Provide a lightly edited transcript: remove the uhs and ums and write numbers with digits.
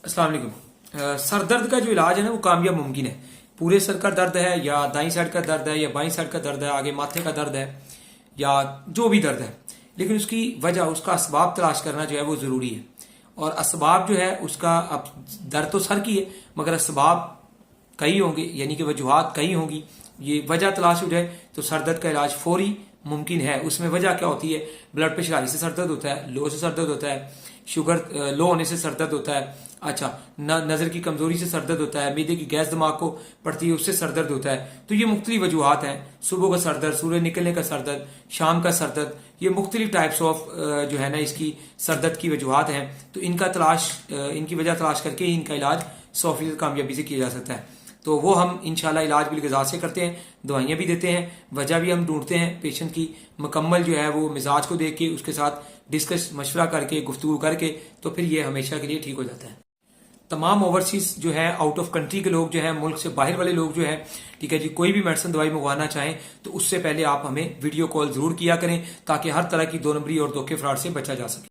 अस्सलाम वालेकुम। सर दर्द का जो इलाज है ना वो कामयाब मुमकिन है। पूरे सर का दर्द है या दाईं साइड का दर्द है या बाईं साइड का दर्द है, आगे माथे का दर्द है या जो भी दर्द है, लेकिन उसकी वजह, उसका असबाब तलाश करना जो है वो जरूरी है। और असबाब जो है उसका, अब दर्द तो सर की है मगर असबाब कई होंगे, यानी कि वजूहात कई होंगी। ये वजह तलाश हो जाए तो सर दर्द का इलाज फौरी मुमकिन है। उसमें वजह क्या होती है? ब्लड प्रेशर हाई से सर दर्द होता है, लो से सर दर्द होता है, शुगर लो होने से सर दर्द होता है, अच्छा नजर की कमजोरी से सर दर्द होता है, मैदे की गैस दिमाग को पड़ती है उससे सर दर्द होता है। तो ये मुख्तलिफ वजूहात हैं। सुबह का सर दर्द, सूरज निकलने का सर दर्द, शाम का सर दर्द, ये मुख्तलिफ टाइप्स ऑफ जो है ना इसकी सर दर्द की वजूहात हैं। तो इनका तलाश, इनकी वजह तलाश करके ही इनका इलाज 100% कामयाबी से किया जा सकता है। तो वो हम इंशाल्लाह इलाज बिल ग़िज़ा से करते हैं, दवाइयाँ भी देते हैं, वजह भी हम ढूंढते हैं पेशेंट की मुकम्मल जो है वो मिजाज को देख के, उसके साथ डिस्कस मशवरा करके, गुफ्तगू करके, तो फिर ये हमेशा के लिए ठीक हो जाता है। तमाम ओवरसीज जो है, आउट ऑफ कंट्री के लोग जो है, मुल्क से बाहर वाले लोग जो है, ठीक है जी, कोई भी मेडिसिन दवाई मंगवाना चाहें तो उससे पहले आप हमें वीडियो कॉल जरूर किया करें ताकि हर तरह की दो नंबरी और धोखे फ्रॉड से बचा जा सके।